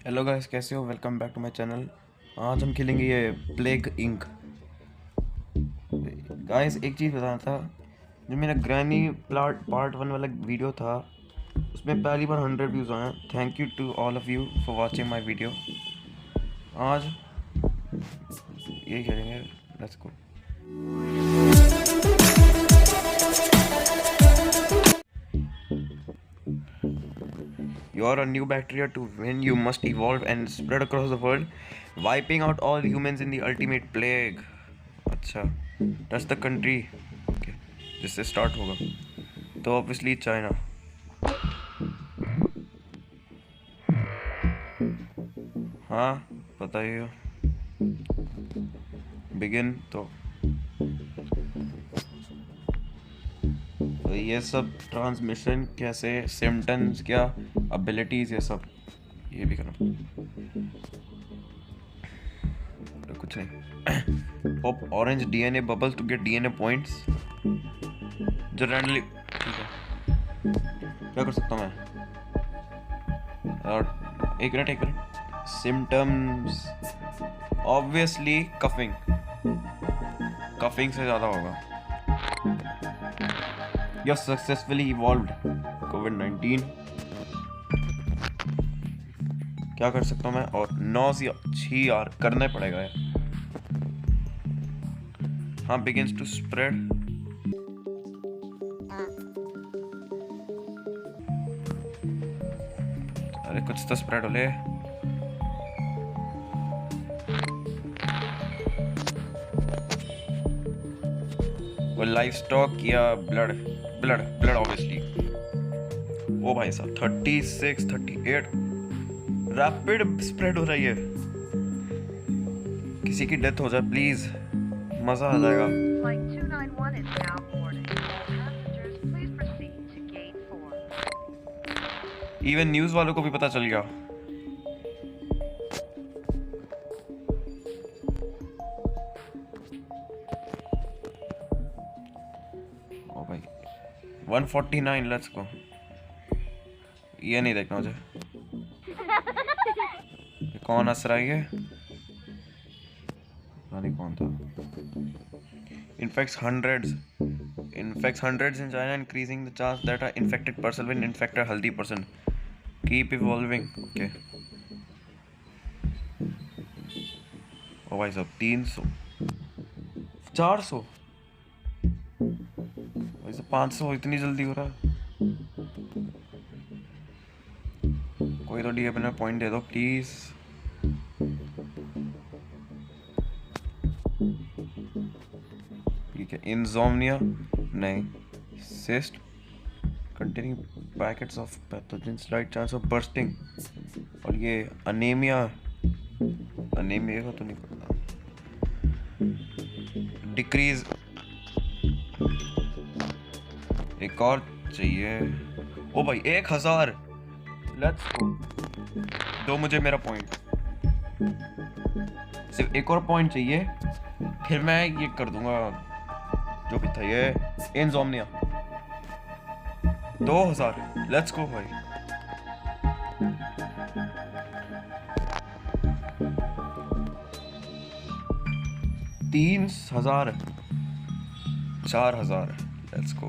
Hello guys, कैसे हो? Welcome back to my channel. आज हम खेलेंगे ये प्लेग इंक। गाइस, एक चीज़ बताना था। जो मेरा ग्रैनी पार्ट 1 वाला वीडियो था, उसमें पहली बार 100 व्यूज़ आए हैं। Thank you to all of you for watching my video. आज ये खेलेंगे। Let's go. You are a new bacteria to win. You must evolve and spread across the world, wiping out all humans in the ultimate plague. अच्छा, that's the country okay, जिससे start होगा। तो obviously China. हाँ, पता ही हो। Begin तो ये सब ट्रांसमिशन कैसे, सिम्टम्स क्या, एबिलिटीज, ये सब ये भी करना। तो कुछ नहीं। Pop orange DNA bubbles to get DNA points. जो रैंडमली ठीक है। क्या कर सकता हूँ मैं? और एक मिनट। सिम्टम्स ऑब्वियसली कफिंग से ज़्यादा होगा। यू सक्सेसफुली इवॉल्व्ड कोविड-19। क्या कर सकता हूँ मैं? और 9 या 6 यार करना ही पड़ेगा यार। हाँ, बिगिंस टू स्प्रेड। अरे कुछ तो स्प्रेड हो ले। वो लाइफ स्टॉक या ब्लड ऑब्वियसली। ओ भाई साहब, 36 38 रैपिड स्प्रेड हो रही है। किसी की डेथ हो जाए प्लीज, मजा आ जाएगा। इवन न्यूज वालों को भी पता चल गया। ओ भाई 149, लेट्स गो। ये नहीं देखना मुझे। कौन हंस रहा है? नहीं, कौन था? Infects hundreds in China, increasing the chance that an infected person will infect a healthy person. Keep evolving. Okay. ओ भाई साहब, 300 400 भाई साहब, 500 इतनी जल्दी हो रहा है? कोई तो डी अपना पॉइंट दे दो प्लीज। ठीक है। इंसोम्निया नहीं। Cyst containing packets of pathogens, slight chance of bursting। और ये अनेमिया का तो नहीं पता। डिक्रीज। एक और चाहिए। ओ भाई 1000। Let's go. दो मुझे मेरा पॉइंट। सिर्फ एक और पॉइंट चाहिए, फिर मैं ये कर दूंगा जो भी था। ये इंसोम्निया 2000। लेट्स गो भाई। तीन 4000। Let's go.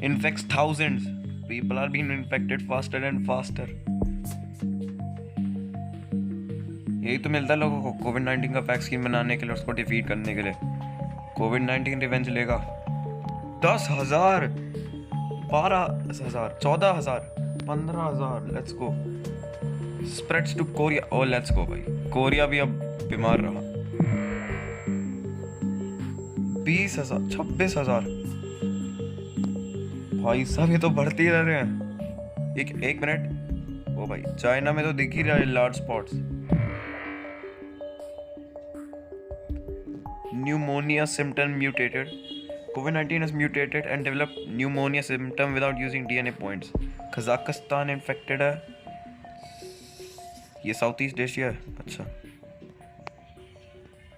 Infects thousands. People are being infected faster and faster. यही तो मिलता है लोगों को कोविड-19 का वैक्सीन बनाने के लिए, उसको डिफीट करने के लिए। कोविड-19 रिवेंज लेगा। 10,000, 12,000, 14,000, 15,000। Let's go. Spreads to Korea. Oh let's go भाई। कोरिया भी अब बीमार रहा। 20,000, 26,000। भाई साहब, ये तो बढ़ते ही रह रहे हैं। एक मिनट। ओ भाई, चाइना में तो दिख ही रहा है large spots. Pneumonia symptom mutated. COVID-19 has mutated and developed pneumonia symptom without using DNA points. Kazakhstan infected है। ये साउथ ईस्ट एशिया है। अच्छा।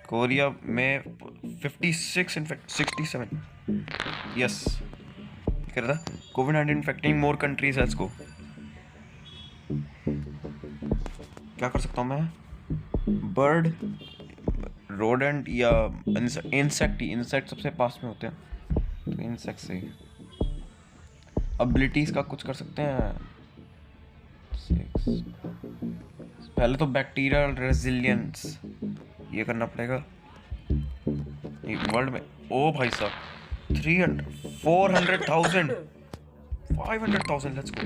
कोरिया में 56 इन्फेक्ट 67। यस। क्या रहा? COVID-19 infecting more countries. Let's go. क्या कर सकता हूँ मैं? बर्ड, रोडेंट या इंसेक्ट? इंसेक्ट सबसे पास में होते हैं, तो इंसेक्ट से ही। एबिलिटीज का कुछ कर सकते हैं। 6 पहले तो बैक्टीरियल रेजिलियंस ये करना पड़ेगा। वर्ल्ड में ओ भाई साहब 300 400,000 500,000, लेट्स गो।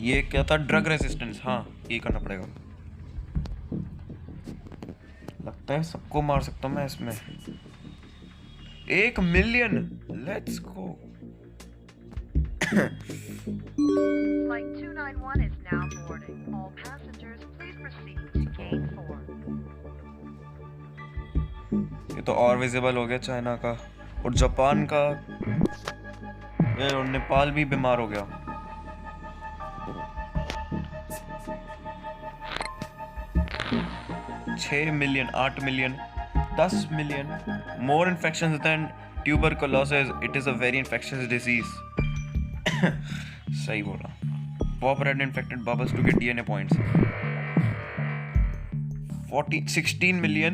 ये क्या था? ड्रग रेजिस्टेंस, हाँ ये करना पड़ेगा। लगता है सबको मार सकता हूँ मैं इसमें। 1 million, let's go. Flight 291 is now boarding. All passengers, please proceed to gate 4. ये तो और विजिबल हो गया चाइना का और जापान का, और नेपाल भी बीमार हो गया। छः million, 8 million, 10 million. More infections than tuberculosis. It is a very infectious disease. सही बोला। Pop red infected bubbles to get DNA points. 16 million,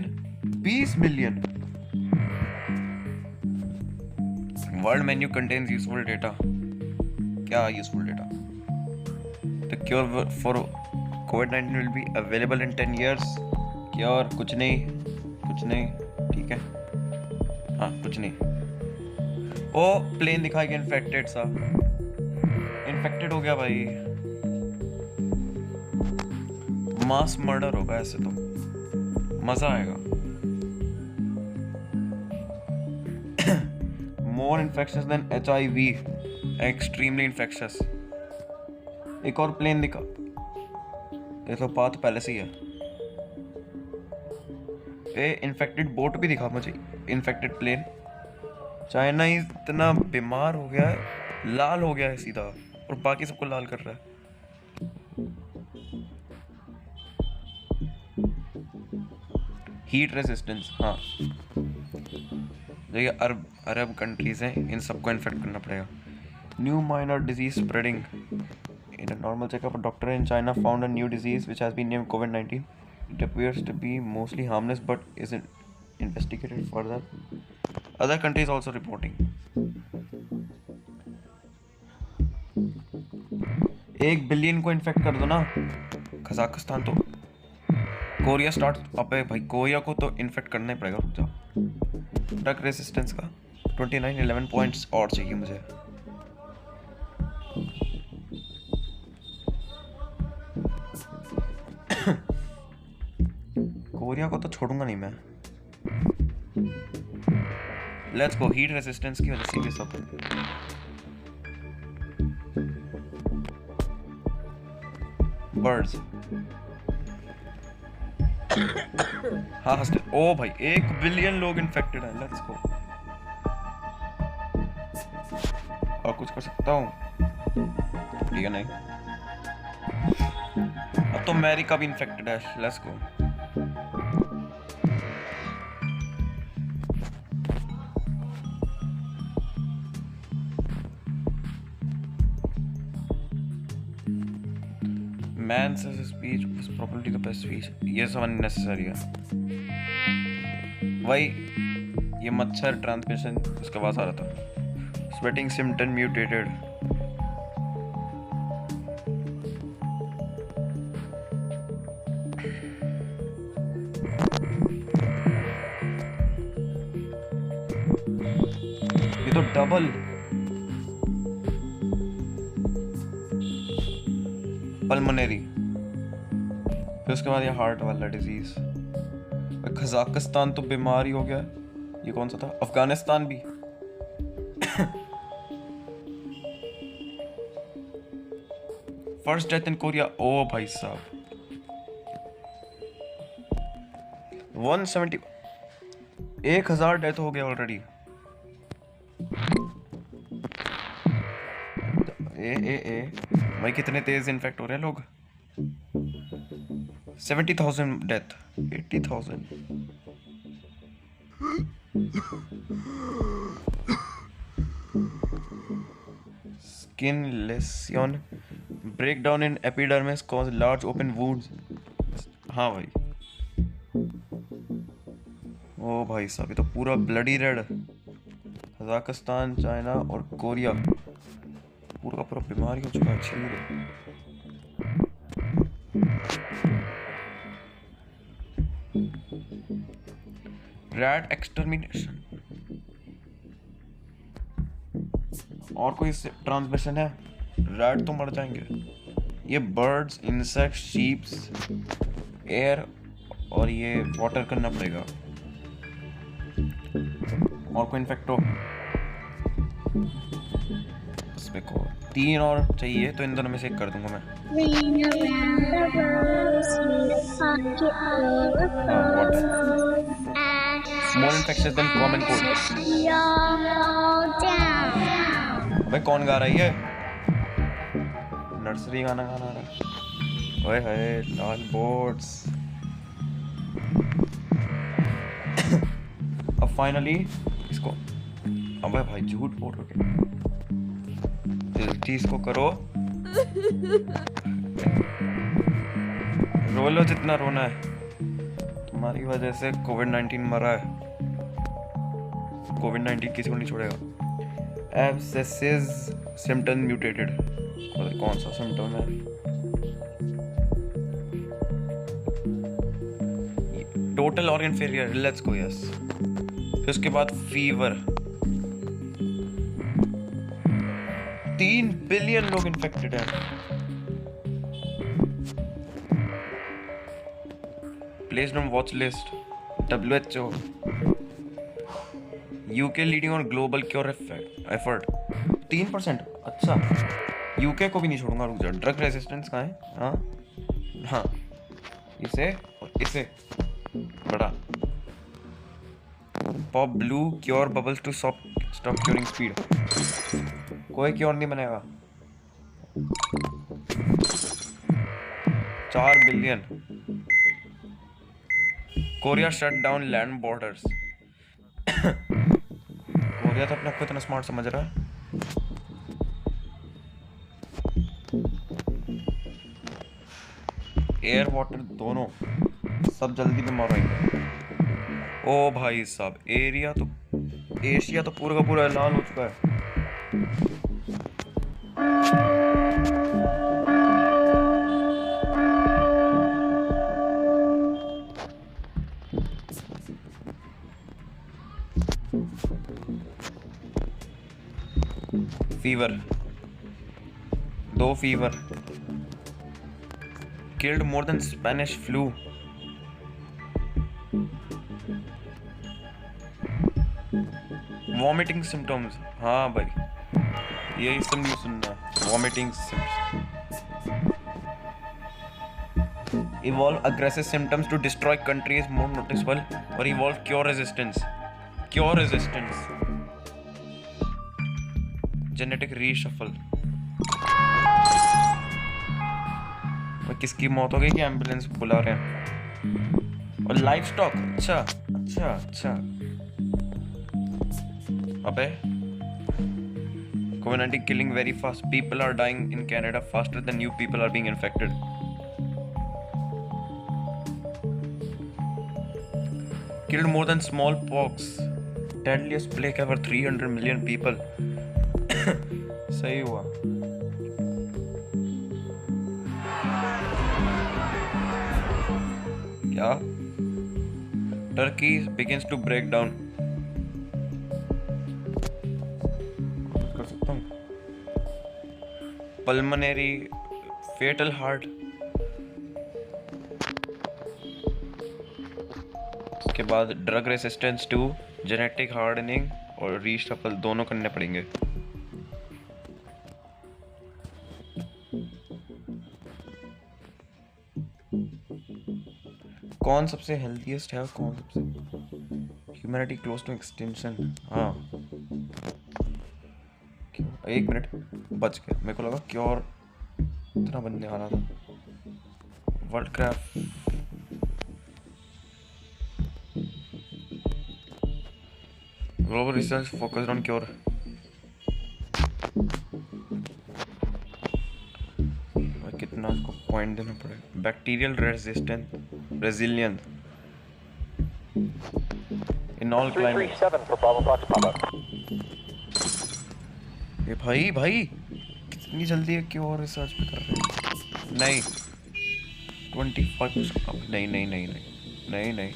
20 million. World menu contains useful data. क्या useful data? The cure for COVID-19 will be available in 10 years. Cure कुछ नहीं, ठीक है, हाँ कुछ नहीं। ओ प्लेन दिखाएगा इन्फेक्टेड सा, इन्फेक्टेड हो गया भाई। मास मर्डर होगा ऐसे तो मजा आएगा। More infectious than HIV, extremely infectious. एक और प्लेन दिखा, ये तो पाथ पहले से ही है। इन्फेक्टेड बोट भी दिखा मुझे, इन्फेक्टेड प्लेन। चाइना ही इतना बीमार हो गया है, लाल हो गया है सीधा, और बाकी सबको लाल कर रहा है। हीट रेजिस्टेंस, हाँ देखिए अरब कंट्रीज हैं, इन सबको इन्फेक्ट करना पड़ेगा। New minor disease spreading in a normal checkup, doctor in China found a new disease which has been named COVID-19. It appears to be mostly harmless but isn't investigated further. Other countries also reporting. 1 billion को infect कर दो ना, Kazakhstan तो। Korea start, अबे भाई Korea को तो infect करना ही पड़ेगा, रुक जाओ। ड्रग रेसिस्टेंस का 29 11 पॉइंट्स और चाहिए मुझे। कोरिया को तो छोड़ूंगा नहीं मैं। Let's go. हीट रेजिस्टेंस की वजह से ये सब। बर्ड्स, हाँ हंसते। ओ भाई 1 बिलियन लोग इन्फेक्टेड हैं, लेट्स गो। और कुछ कर सकता हूँ? ठीक है, नहीं। अब तो अमेरिका भी इन्फेक्टेड है, let's go. Man says his speech was probably the best speech. ये सब unnecessary है। वही ये मच्छर ट्रांसमिशन उसके पास आ रहा था। Sweating symptom mutated. ये तो डबल पल्मोनरी, फिर उसके बाद ये हार्ट वाला डिजीज। कजाकिस्तान तो बीमार ही हो गया। ये कौन सा था? अफगानिस्तान भी। फर्स्ट डेथ इन कोरिया, ओ भाई साहब 170, 1000 डेथ हो गया ऑलरेडी। ए भाई कितने तेज इन्फेक्ट हो रहे हैं लोग। 70,000 death, 80,000। skin lesion, breakdown in epidermis cause large open wounds. हाँ भाई, ओ भाई साहब ये तो पूरा ब्लडी रेड। कजाकिस्तान, चाइना और कोरिया पूरा का पूरा बीमारी हो चुका है। छील रैट एक्सटर्मिनेशन। और कोई ट्रांसमिशन है? रैट तो मर जाएंगे। ये बर्ड्स, इंसेक्ट, शीप्स, एयर और ये वाटर करना पड़ेगा। और कोई इन्फेक्ट हो? इसमें को 3 और चाहिए, तो इन दोनों में से एक कर दूंगा मैं। More infectious than common cold. अबे कौन गा रही है? नर्सरी गाना गाना रहा है। ओए हाय लाल बोर्ड्स। अब फाइनली इसको, अबे भाई झूठ बोल रहे हो। जल्दी इसको करो। रो लो जितना रोना है। तुम्हारी वजह से कोविड-19 मरा है। कोविड-19 किसी को नहीं छोड़ेगा। Abscesses symptom mutated. कौन सा सिम्टम है? Total organ failure, let's go yes. फिर उसके बाद फीवर। 3 बिलियन लोग इन्फेक्टेड हैं। Placed on watch list. WHO. UK leading on global cure effort. 3%। अच्छा, UK को भी नहीं छोड़ूंगा। रुक जा। ड्रग रेजिस्टेंस कहाँ है? हाँ, इसे और इसे बड़ा। Pop blue cure bubbles to stop curing speed. कोई क्योर नहीं बनेगा। 4 billion. Korea shut down land borders. Korea तो अपने आप को इतना स्मार्ट समझ रहा है। एयर वाटर दोनों सब जल्दी बीमार होंगे। ओ भाई साहब, एशिया तो पूरा का पूरा लाल हो चुका है। Fever, 2 fever. Killed more than Spanish flu. Vomiting symptoms. हाँ भाई, यही सब नहीं सुनना। Vomiting symptoms. Evolve aggressive symptoms to destroy countries more noticeable, or evolve cure resistance. Cure resistance. Genetic reshuffle. किसकी मौत हो गई कि एम्बुलेंस बुला रहे हैं? और लाइफ स्टॉक। अच्छा। अबे कोविड-19 killing very fast. People are dying in Canada faster than new people are being infected. Killed more than smallpox. Deadliest plague ever. 300 million people. सही हुआ। क्या? Turkey begins to break down. कर सकता हूँ। Pulmonary fatal heart. उसके बाद drug resistance to genetic hardening और reshuffle दोनों करने पड़ेंगे। कौन सबसे हेल्थीएस्ट है और कौन सबसे ह्यूमैनिटी क्लोज टू एक्सटेंशन? हाँ, 1 मिनट बच गया। मेरे को लगा क्योर इतना बनने वाला था। World craft global research focused on cure. रुकना, उसको पॉइंट देना पड़ेगा। Bacterial resilience in all climate. 337 for Bravo Fox Papa. ये भाई कितनी जल्दी है, क्यों और रिसर्च पे कर रहे हैं? नहीं 25 नहीं नहीं नहीं नहीं नहीं नहीं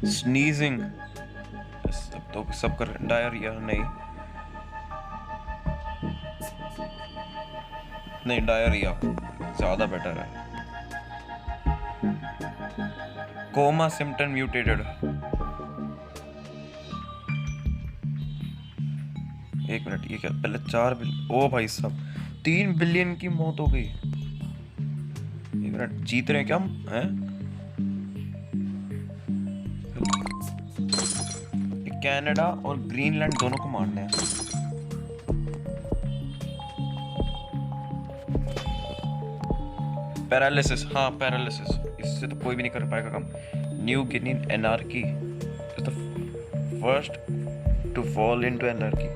स्नीजिंग सब कर। डायरिया नहीं डायरिया ज़्यादा बेटर है। Coma symptom mutated. एक मिनट, ये क्या? पहले 4 बिलियन। ओ भाई साहब 3 बिलियन की मौत हो गई। एक मिनट, जीत रहे हैं क्या हम? हैं? कनाडा और ग्रीनलैंड दोनों को मारना है। पैरालिसिस, हाँ पैरालिसिस, इससे तो कोई भी नहीं कर पाएगा काम। New Guinea anarchy is the first to fall into anarchy.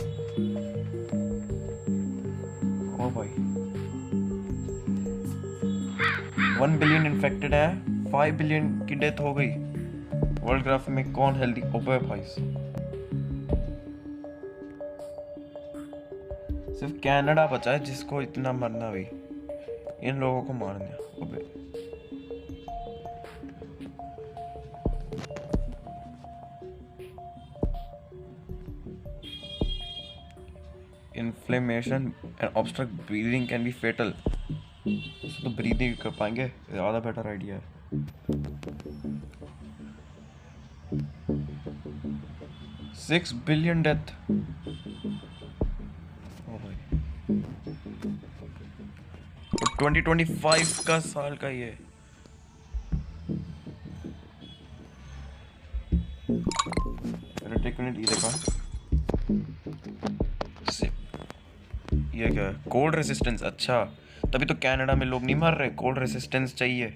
ओ भाई 1 बिलियन इन्फेक्टेड है, 5 बिलियन की डेथ हो गई। वर्ल्ड ग्राफ में कौन हेल्दी? ओबे भाई सिर्फ कनाडा बचा है जिसको इतना मरना भी। इन लोगों को मार दिया। ओबे inflammation and obstruct breathing can be fatal. तो ब्रीदिंग कर पाएंगे, ज़्यादा बेटर आइडिया है। $6 billion डेथ। 2025 का साल का ये। ये क्या है? Cold resistance. अच्छा तभी तो कनाडा में लोग नहीं मर रहे, कोल्ड रेसिस्टेंस चाहिए।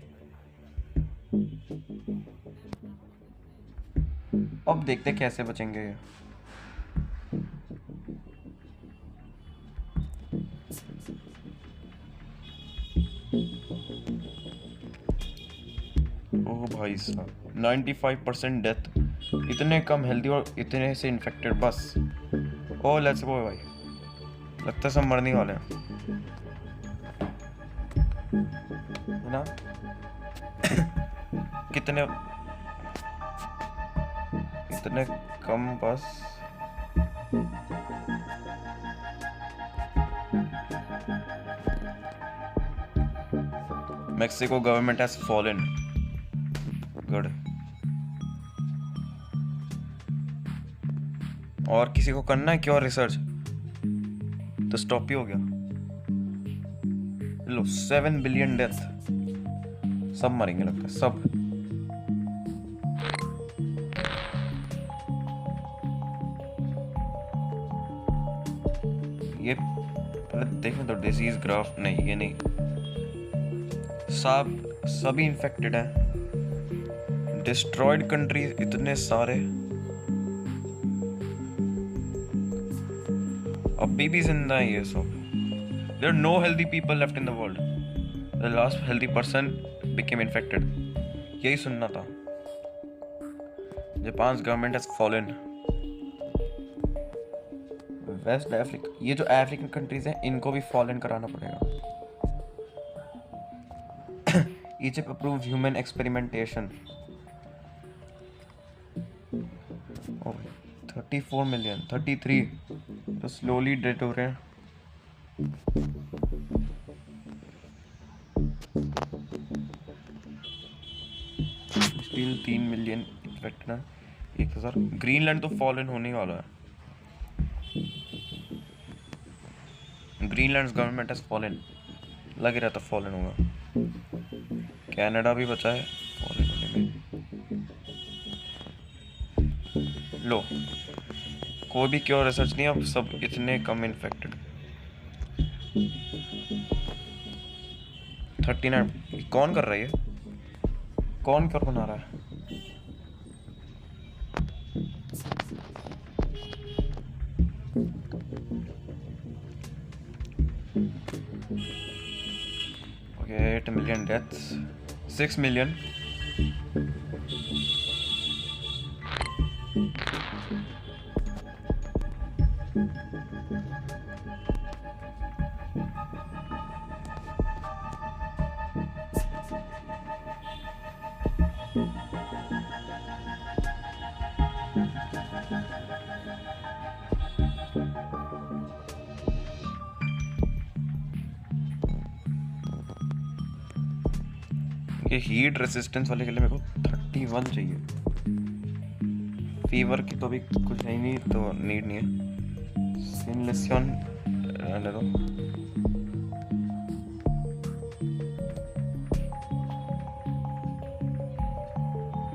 अब देखते कैसे बचेंगे ये। ओह भाई साहब 95% डेथ। इतने कम हेल्दी और इतने से इन्फेक्टेड, बस। ओह लेट्स गो भाई, लगता है सब मरने वाले हैं, है ना? कितने इतने कम, बस। Mexico government has fallen. Good. और किसी को करना है क्या रिसर्च? तो स्टॉप ही हो गया। लो 7 बिलियन डेथ, सब मरेंगे लगता है, सब। ये पहले देखें तो डिजीज ग्राफ। नहीं ये नहीं, सभी इन्फेक्टेड हैं। डिस्ट्रॉयड कंट्रीज इतने सारे, अभी भी जिंदा है ये सब। There are no healthy people left in the world, the last healthy person became infected. यही सुनना था। Japan government has fallen. West Africa, ये जो अफ्रीकन कंट्रीज हैं इनको भी फॉलन कराना पड़ेगा। Egypt approved human experimentation. Oh, 34 million, 33 तो slowly dead हो रहे हैं। Still 3 million infected है, 1000। ग्रीनलैंड तो फॉलन होने वाला है। ग्रीनलैंड गवर्नमेंट हैज फॉलन, लग ही रहा था फॉलन होगा। कनाडा भी बचा है फॉलन होने में। लो कोई भी क्योर रिसर्च नहीं, अब सब इतने कम इन्फेक्टेड। 39 कौन कर रहा है ये? कौन क्या बना रहा है? Okay, 8 million deaths. 6 million. ये हीट रेसिस्टेंस वाले के लिए मेरे को 31 चाहिए। फीवर की तो अभी कुछ है ही नहीं, तो नीड नहीं है। सिनलेसियन रहने दो।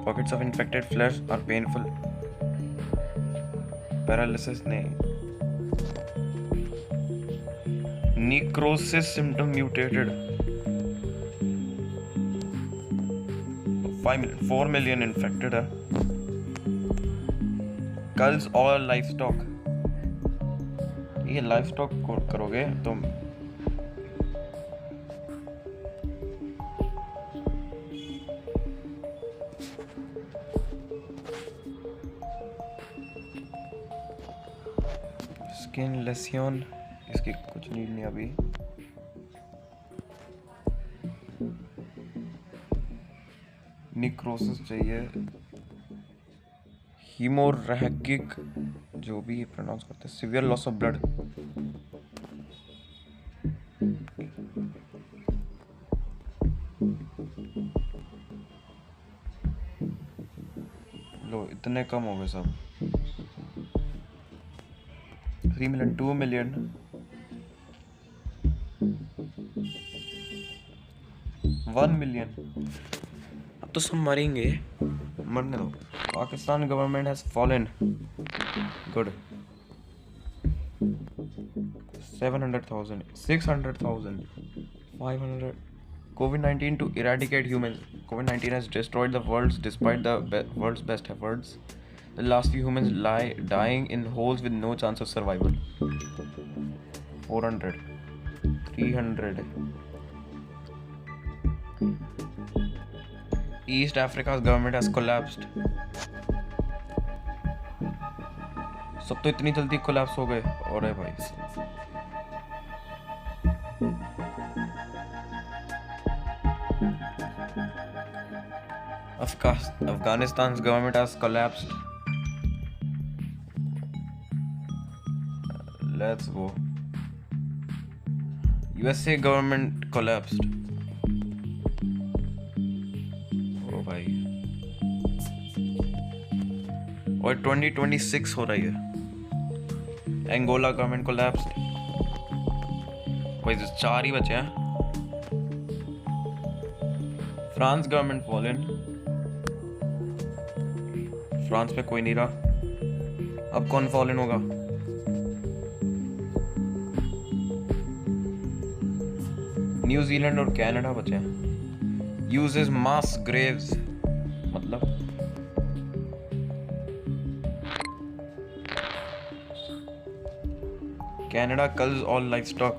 Pockets of infected flesh are painful. Paralysis नहीं। Necrosis symptom mutated. 4 million infected है। Culls all livestock. ये livestock करोगे तो स्किन लेसियन, इसकी कुछ नीड नहीं अभी। निक्रोसिस चाहिए। हीमोरैगिक, जो भी प्रोनाउंस करते हैं। Severe loss of blood. लो इतने कम हो गए सब। 3 million, 2 million। 1 million। अब तो सब मरेंगे, मरने दो। Pakistan government has fallen. Good. 700,000, 600,000, 500। COVID-19 to eradicate humans. COVID-19 has destroyed the world despite the world's best efforts. The last few humans lie dying in holes with no chance of survival. 400, 300. East Africa's government has collapsed. सब तो इतनी जल्दी collapse हो गए। अरे भाई, Afghanistan's government has collapsed. Let's go. USA government collapsed. ओ भाई, और 2026 हो रही है। Angola government collapsed. भाई 4 ही बचे हैं। France government fallen. फ्रांस में कोई नहीं रहा। अब कौन फॉलन होगा? न्यूजीलैंड और कनाडा बचे हैं। यूजेस मास ग्रेव्स, मतलब कनाडा culls all livestock.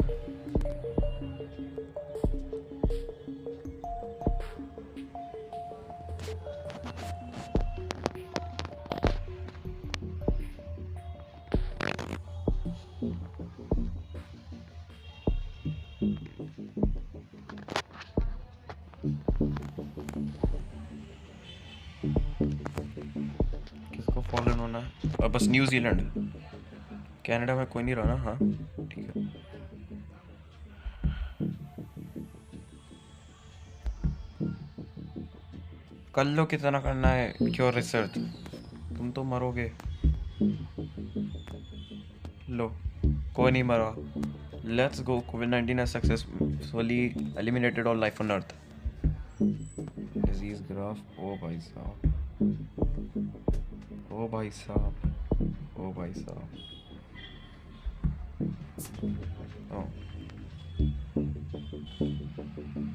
किसको फॉलन होना है? और बस न्यूजीलैंड। कनाडा में कोई नहीं रहा ना? हाँ ठीक है। कर लो, कितना करना है क्योर रिसर्च, तुम तो मरोगे। लो कोई नहीं मरा। Let's go. COVID-19 has successfully eliminated all life on earth. Disease graph. ओ भाई साहब, ओ भाई साहब, ओ भाई साहब।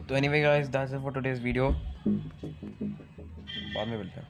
तो anyway guys that's it for today's video, बाद में मिलते हैं।